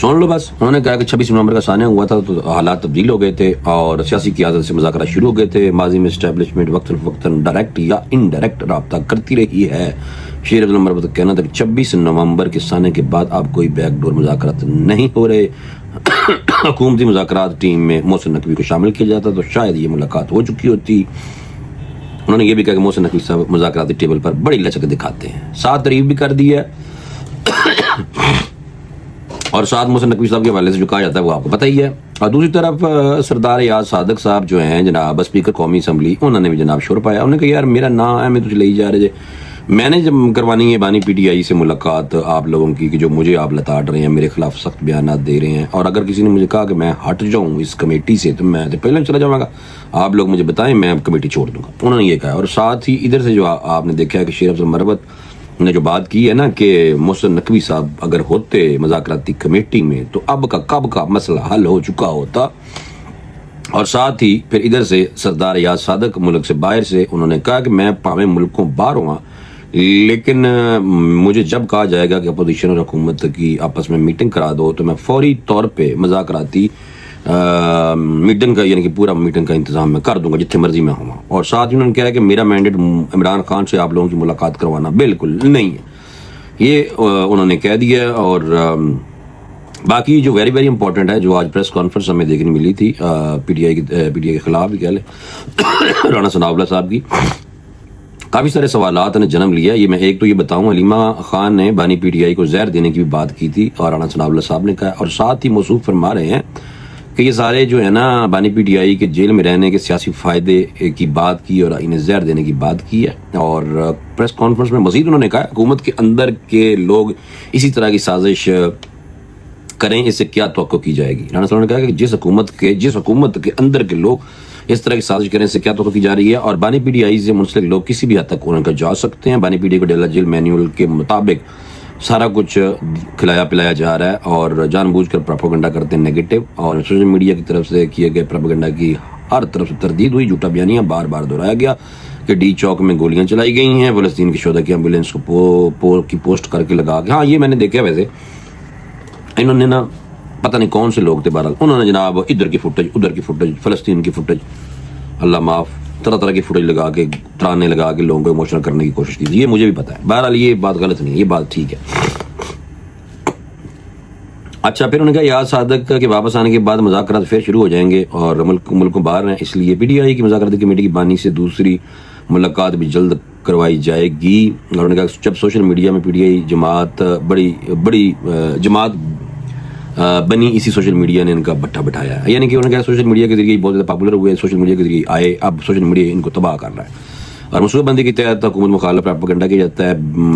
سن لو بس. انہوں نے کہا کہ 26 نومبر کا سانحہ ہوا تھا تو حالات تبدیل ہو گئے تھے اور سیاسی قیادت سے مذاکرات شروع ہو گئے تھے. ماضی میں اسٹیبلشمنٹ وقتاً فوقتاً ڈائریکٹ یا انڈائریکٹ رابطہ کرتی رہی ہے. شیر عبد المربت کا کہنا تھا کہ 26 نومبر کے سانحے کے بعد اب کوئی بیک ڈور مذاکرات نہیں ہو رہے. حکومتی مذاکرات ٹیم میں محسن نقوی کو شامل کیا جاتا تو شاید یہ ملاقات ہو چکی ہوتی. انہوں نے یہ بھی کہا کہ محسن نقوی صاحب مذاکراتی ٹیبل پر بڑی لچک دکھاتے ہیں. ساتھ تعریف بھی کر دی ہے اور ساتھ محسن نقوی صاحب کے حوالے سے جو کہا جاتا ہے وہ آپ کو پتہ ہی ہے. اور دوسری طرف سردار یاد صادق صاحب جو ہیں جناب اسپیکر قومی اسمبلی, انہوں نے بھی جناب شور پایا. انہوں نے کہا یار میرا نام ہے, میں تجھے لے جا رہے, میں نے جب کروانی ہے بانی پی ٹی آئی سے ملاقات آپ لوگوں کی کہ جو مجھے آپ لتاڑ رہے ہیں, میرے خلاف سخت بیانات دے رہے ہیں, اور اگر کسی نے مجھے کہا کہ میں ہٹ جاؤں اس کمیٹی سے تو میں تو پہلے چلا جاؤں گا, آپ لوگ مجھے بتائیں میں کمیٹی چھوڑ دوں گا. انہوں نے یہ کہا. اور ساتھ ہی ادھر سے جو آپ نے دیکھا ہے کہ شیر عبد المربت نے جو بات کی ہے نا کہ محسن نقوی صاحب اگر ہوتے مذاکراتی کمیٹی میں تو اب کا کب کا مسئلہ حل ہو چکا ہوتا. اور ساتھ ہی پھر ادھر سے سردار یاد صادق ملک سے باہر سے انہوں نے کہا کہ میں پاویں ملکوں باہر ہوں لیکن مجھے جب کہا جائے گا کہ اپوزیشن اور حکومت کی آپس میں میٹنگ کرا دو تو میں فوری طور پہ مذاکراتی میٹنگ کا یعنی کہ پورا میٹنگ کا انتظام میں کر دوں گا جتنے مرضی میں ہوں. اور ساتھ ہی انہوں نے کہا کہ میرا مینڈیٹ عمران خان سے آپ لوگوں کی ملاقات کروانا بالکل نہیں ہے, یہ انہوں نے کہہ دیا. اور باقی جو ویری ویری امپورٹنٹ ہے جو آج پریس کانفرنس ہمیں دیکھنے ملی تھی پی ٹی آئی کے خلاف بھی کہہ لیں رانا ثناء اللہ صاحب کی, کافی سارے سوالات نے جنم لیا. یہ میں ایک تو یہ بتاؤں, حلیمہ خان نے بانی پی ٹی آئی کو زہر دینے کی بھی بات کی تھی اور رانا ثناء اللہ صاحب نے کہا, اور ساتھ ہی موصوف فرما رہے ہیں کہ یہ سارے جو ہے نا بانی پی ٹی آئی کے جیل میں رہنے کے سیاسی فائدے کی بات کی اور انہیں زہر دینے کی بات کی ہے. اور پریس کانفرنس میں مزید انہوں نے کہا حکومت کے اندر کے لوگ اسی طرح کی سازش کریں, اس سے کیا توقع کی جائے گی. رانا صاحب نے کہا کہ جس حکومت کے اندر کے لوگ اس طرح کی سازش کریں اس سے کیا توقع کی جا رہی ہے, اور بانی پی ٹی آئی سے منسلک لوگ کسی بھی حد تک ان کا جا سکتے ہیں. بانی پی ٹی آئی کو ڈیلا جیل مینیول کے مطابق سارا کچھ کھلایا پلایا جا رہا ہے اور جان بوجھ کر پروپیگنڈا کرتے ہیں نیگیٹو, اور سوشل میڈیا کی طرف سے کیے گئے پروپیگنڈا کی ہر طرف سے تردید ہوئی. جھوٹا بیانیاں بار بار دہرایا گیا کہ ڈی چوک میں گولیاں چلائی گئی ہیں, فلسطین کے شہداء کی ایمبولینس کو کی پوسٹ کر کے لگا کے. ہاں یہ میں نے دیکھا, ویسے انہوں نے نا پتہ نہیں کون سے لوگ تھے, بہرحال انہوں نے جناب ادھر کی فوٹیج ادھر کی فوٹیج فلسطین کی فوٹیج اللہ معاف طرح طرح کی فوٹیج لگا کے ترانے لگا کے لوگوں کو ایموشنل کرنے کی کوشش کی. یہ مجھے بھی پتہ ہے, بہرحال یہ بات غلط نہیں ہے, یہ بات ٹھیک ہے. اچھا پھر انہوں نے کہا یاد صادق کے واپس آنے کے بعد مذاکرات پھر شروع ہو جائیں گے اور ملکوں باہر ہیں, اس لیے پی ٹی آئی کی مذاکراتی کمیٹی کی بانی سے دوسری ملاقات بھی جلد کروائی جائے گی. اور انہوں نے کہا جب سوشل میڈیا میں پی ٹی آئی جماعت بڑی جماعت بنی, اسی سوشل میڈیا نے ان کا بٹھا بٹھایا ہے. یعنی کہ انہوں نے کہا سوشل میڈیا کے ذریعے بہت زیادہ پاپولر ہوئے, سوشل میڈیا کے ذریعے آئے, اب سوشل میڈیا ان کو تباہ کر رہا ہے. اور منصوبہ بندی کے تحت حکومت مخالف پروپیگنڈا کیا جاتا ہے.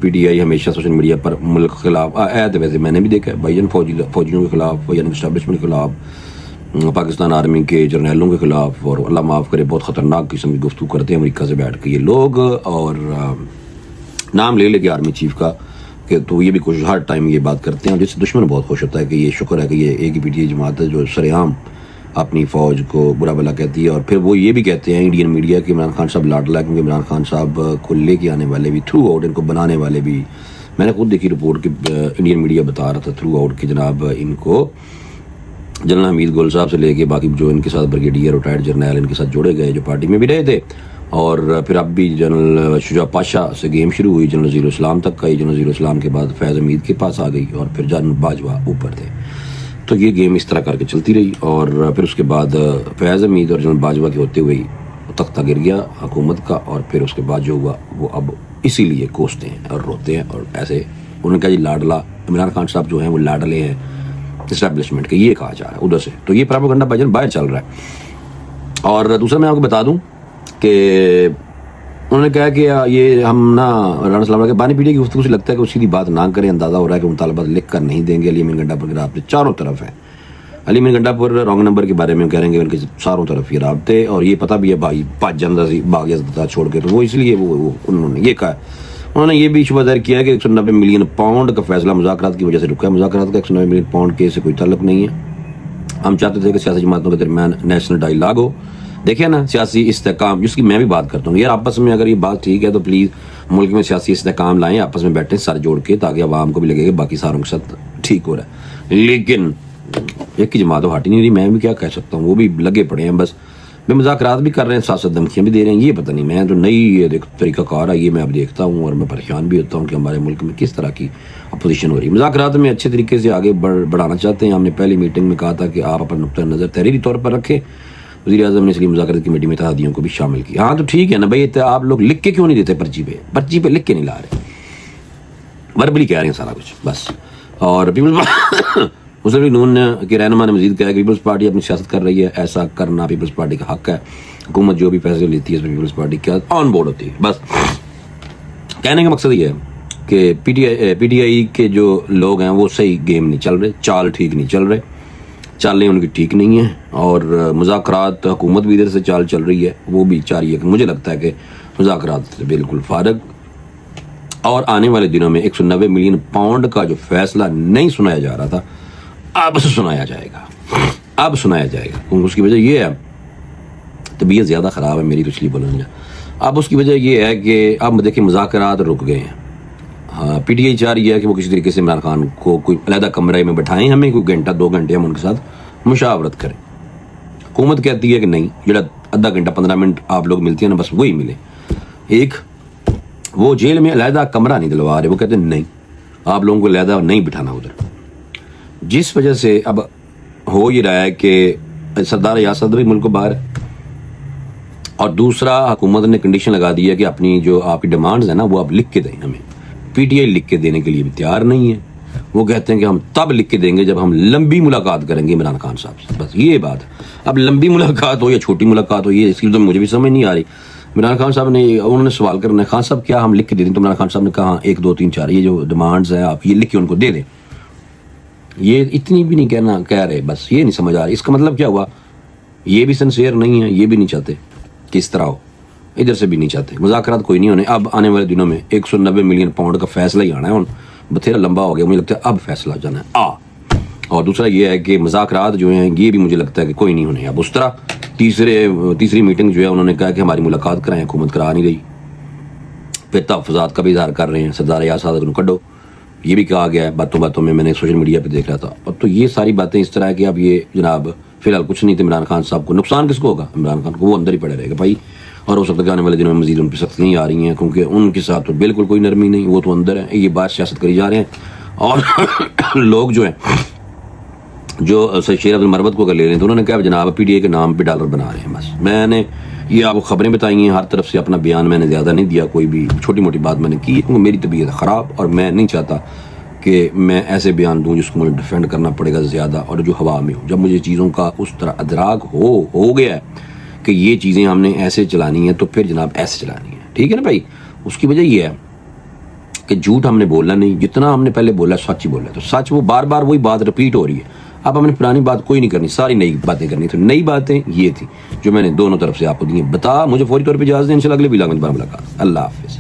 پی ٹی آئی ہمیشہ سوشل میڈیا پر ملک کے خلاف آیا تھا, ویسے میں نے بھی دیکھا ہے بھائی جان فوجیوں کے خلاف یعنی اسٹیبلشمنٹ کے خلاف, پاکستان آرمی کے جرنیلوں کے خلاف, اور اللہ معاف کرے بہت خطرناک قسم کی گفتگو کرتے ہیں امریکہ سے بیٹھ کے یہ لوگ, اور نام لے لے کے آرمی چیف کا کہ تو یہ بھی کوشش ہر ٹائم یہ بات کرتے ہیں, اور جس سے دشمن بہت خوش ہوتا ہے کہ یہ شکر ہے کہ یہ ایک ہی پی ٹی آئی جماعت ہے جو سرعام اپنی فوج کو برا بلا کہتی ہے. اور پھر وہ یہ بھی کہتے ہیں انڈین میڈیا کہ عمران خان صاحب لاڈلا, کیونکہ عمران خان صاحب کو لے کے آنے والے بھی تھرو آؤٹ ان کو بنانے والے بھی, میں نے خود دیکھی رپورٹ کہ انڈین میڈیا بتا رہا تھا تھرو آؤٹ کہ جناب ان کو جنرل حمید گل صاحب سے لے کے باقی جو ان کے ساتھ بریگیڈیئر ریٹائرڈ جرنیل ان کے ساتھ جوڑے گئے جو پارٹی میں بھی رہے تھے. اور پھر اب بھی جنرل شجاع پاشا سے گیم شروع ہوئی, جنرل ضیاء الاسلام تک گئی, جنرل ضیاء الاسلام کے بعد فیض حمید کے پاس آ گئی, اور پھر جنرل باجوہ اوپر تھے. تو یہ گیم اس طرح کر کے چلتی رہی, اور پھر اس کے بعد فیض حمید اور جنرل باجوہ کے ہوتے ہوئے تختہ گر گیا حکومت کا, اور پھر اس کے بعد جو ہوا وہ اب اسی لیے کوستے ہیں اور روتے ہیں. اور ایسے انہوں نے کہا جی لاڈلا عمران خان صاحب جو ہیں وہ لاڈلے ہیں اسٹیبلشمنٹ کے, یہ کہا جا رہا ہے ادھر سے. تو یہ پروپیگنڈا بھائی جان باہر چل رہا ہے. اور دوسرا میں آپ کو بتا دوں کہ انہوں نے کہا کہ یہ ہم نا رانا صاحب کے بانی پی ٹی آئی کی گفتگو سے لگتا ہے کہ وہ سیدھی بات نہ کریں, اندازہ ہو رہا ہے کہ مطالبات لکھ کر نہیں دیں گے. علی امین گنڈا پور کے رابطے چاروں طرف ہیں. علی امین گنڈا پور رانگ نمبر کے بارے میں کہہ رہے ہیں کہ ان کے چاروں طرف یہ رابطے, اور یہ پتہ بھی ہے بھائی پانچ جندہ سی باغ چھوڑ کے, تو وہ اس لیے وہ انہوں نے یہ کہا. انہوں نے یہ بھی شبہ ظاہر کیا کہ 190 ملین پاؤنڈ کا فیصلہ مذاکرات کی وجہ سے رکا ہے. مذاکرات کا 190 ملین پاؤنڈ کے سے کوئی تعلق نہیں ہے. ہم چاہتے تھے کہ سیاسی جماعتوں کے درمیان نیشنل ڈائیلاگ ہو. دیکھیں نا سیاسی استحکام جس کی میں بھی بات کرتا ہوں یار, آپس میں اگر یہ بات ٹھیک ہے تو پلیز ملک میں سیاسی استحکام لائیں, آپس میں بیٹھیں سر جوڑ کے, تاکہ عوام کو بھی لگے کہ باقی ساروں کے ساتھ ٹھیک ہو رہا ہے، لیکن ایک کی جماعت ہٹ ہی نہیں رہی. میں بھی کیا کہہ سکتا ہوں، وہ بھی لگے پڑے ہیں بس میں مذاکرات بھی کر رہے ہیں، ساتھ ساتھ دھمکیاں بھی دے رہے ہیں. یہ پتہ نہیں، میں تو نئی یہ طریقہ کار ہے یہ میں اب دیکھتا ہوں اور میں پریشان بھی ہوتا ہوں کہ ہمارے ملک میں کس طرح کی اپوزیشن ہو رہی ہے. مذاکرات میں اچھے طریقے سے آگے بڑھانا چاہتے ہیں. ہم نے پہلی میٹنگ میں کہا تھا کہ آپ اپنا نقطۂ نظر تحریری طور پر رکھیں. وزیر اعظم نے اس لیے مذاکرات کمیٹی میں اتحادیوں کو بھی شامل کیا. ہاں تو ٹھیک ہے نا بھائی، آپ لوگ لکھ کے کیوں نہیں دیتے پرچی پہ لکھ کے نہیں لا رہے، وربلی کہہ رہے ہیں سارا کچھ بس. اور مسلم لیگ نون کے رہنما نے مزید کہا کہ پیپلز پارٹی اپنی سیاست کر رہی ہے، ایسا کرنا پیپلز پارٹی کا حق ہے. حکومت جو بھی فیصلے لیتی ہے اس میں پیپلز پارٹی کیا آن بورڈ ہوتی ہے. بس کہنے کا مقصد یہ ہے کہ پی ٹی آئی کے جو لوگ ہیں وہ صحیح گیم نہیں چل رہے، چال ٹھیک نہیں چل رہے، چالیں ان کی ٹھیک نہیں ہیں. اور مذاکرات حکومت بھی ادھر سے چال چل رہی ہے، وہ بھی چاہ رہی ہے کہ مجھے لگتا ہے کہ مذاکرات سے بالکل فارغ. اور آنے والے دنوں میں 190 ملین پاؤنڈ کا جو فیصلہ نہیں سنایا جا رہا تھا اب سنایا جائے گا، اب سنایا جائے گا. کیونکہ اس کی وجہ یہ ہے، طبیعت زیادہ خراب ہے میری تو اس لیے بولوں گا. اب اس کی وجہ یہ ہے کہ اب دیکھیں مذاکرات رک گئے ہیں. ہاں پی ٹی آئی چاہ رہی ہے کہ وہ کسی طریقے سے عمران خان کو کوئی علیحدہ کمرے میں بٹھائیں، ہمیں کوئی گھنٹہ 2 گھنٹے ہم ان کے ساتھ مشاورت کریں. حکومت کہتی ہے کہ نہیں، جڑا آدھا گھنٹہ 15 منٹ آپ لوگ ملتی ہیں نا بس وہی ملے. ایک وہ جیل میں علیحدہ کمرہ نہیں دلوا رہے، وہ کہتے ہیں نہیں آپ لوگوں کو علیحدہ نہیں بٹھانا ادھر. جس وجہ سے اب ہو یہ رہا ہے کہ سردار ریاست بھی ملک کو باہر ہے. اور دوسرا حکومت نے کنڈیشن لگا دی ہے کہ اپنی جو آپ کی ڈیمانڈز ہیں نا وہ آپ لکھ کے دیں ہمیں. پی ٹی آئی لکھ کے دینے کے لیے بھی تیار نہیں ہے. وہ کہتے ہیں کہ ہم تب لکھ کے دیں گے جب ہم لمبی ملاقات کریں گے عمران خان صاحب سے. بس یہ بات. اب لمبی ملاقات ہو یا چھوٹی ملاقات ہو، یہ اس کی تو مجھے بھی سمجھ نہیں آ رہی. عمران خان صاحب نے انہوں نے سوال کرنا ہے، خان صاحب کیا ہم لکھ کے دے دیں؟ تو عمران خان صاحب نے کہا 1 2 3 4 یہ جو ڈیمانڈز ہیں آپ یہ لکھ کے ان کو دے دیں. یہ اتنی بھی نہیں کہہ رہے، بس یہ نہیں سمجھ آ رہی. اس کا مطلب کیا ہوا؟ یہ بھی سنسیئر نہیں ہے، یہ بھی نہیں چاہتے کہ اس طرح ہو، ادھر سے بھی نہیں چاہتے. مذاکرات کوئی نہیں ہونے. اب آنے والے دنوں میں 190 ملین پاؤنڈ کا فیصلہ ہی آنا ہے. بتھیرا لمبا ہو گیا، مجھے لگتا ہے اب فیصلہ جانا ہے. اور دوسرا یہ ہے کہ مذاکرات جو ہیں یہ بھی مجھے لگتا ہے کہ کوئی نہیں ہونے. اب اس طرح تیسری میٹنگ جو ہے انہوں نے کہا کہ ہماری ملاقات کرائیں، حکومت کرا نہیں رہی. پھر تحفظات کا بھی اظہار کر رہے ہیں، سردار ریاست کو کڈو، یہ بھی کہا گیا ہے باتوں باتوں میں نے سوشل میڈیا پہ دیکھ رہا تھا. اور تو یہ ساری باتیں اس طرح ہے کہ اب یہ جناب فی الحال کچھ نہیں تھے. عمران خان صاحب کو نقصان کس کو ہوگا؟ عمران خان کو، وہ اندر ہی پڑے رہے گا بھائی. اور ہو سکتا ہے کہ آنے والے دنوں میں مزید ان پہ سختیاں آ رہی ہیں کیونکہ ان کے ساتھ تو بالکل کوئی نرمی نہیں، وہ تو اندر ہے. یہ بات سیاست کری جا رہے ہیں. اور لوگ جو ہیں جو شیر عبد المربت کو اگر لے لیں تو انہوں نے کہا جناب پی ٹی آئی کے نام پہ ڈالر بنا رہے ہیں. بس میں نے یہ آپ کو خبریں بتائی ہیں، ہر طرف سے اپنا بیان میں نے زیادہ نہیں دیا، کوئی بھی چھوٹی موٹی بات میں نے کی کیونکہ میری طبیعت خراب اور میں نہیں چاہتا کہ میں ایسے بیان دوں جس کو مجھے ڈیفینڈ کرنا پڑے گا زیادہ اور جو ہوا میں ہو. جب مجھے چیزوں کا اس طرح ادراک ہو گیا ہے کہ یہ چیزیں ہم نے ایسے چلانی ہیں تو پھر جناب ایسے چلانی ہے. ٹھیک ہے نا بھائی. اس کی وجہ یہ ہے کہ جھوٹ ہم نے بولنا نہیں، جتنا ہم نے پہلے بولا سچ ہی بولا. تو سچ وہ بار بار وہی بات رپیٹ ہو رہی ہے. اب ہم نے پرانی بات کوئی نہیں کرنی، ساری نئی باتیں کرنی. تو نئی باتیں یہ تھی جو میں نے دونوں طرف سے آپ کو دی ہیں. بتا مجھے فوری طور پہ اجازت دیں، انشاءاللہ اگلے ویلاگ میں دوبارہ ملاقات. اللہ حافظ.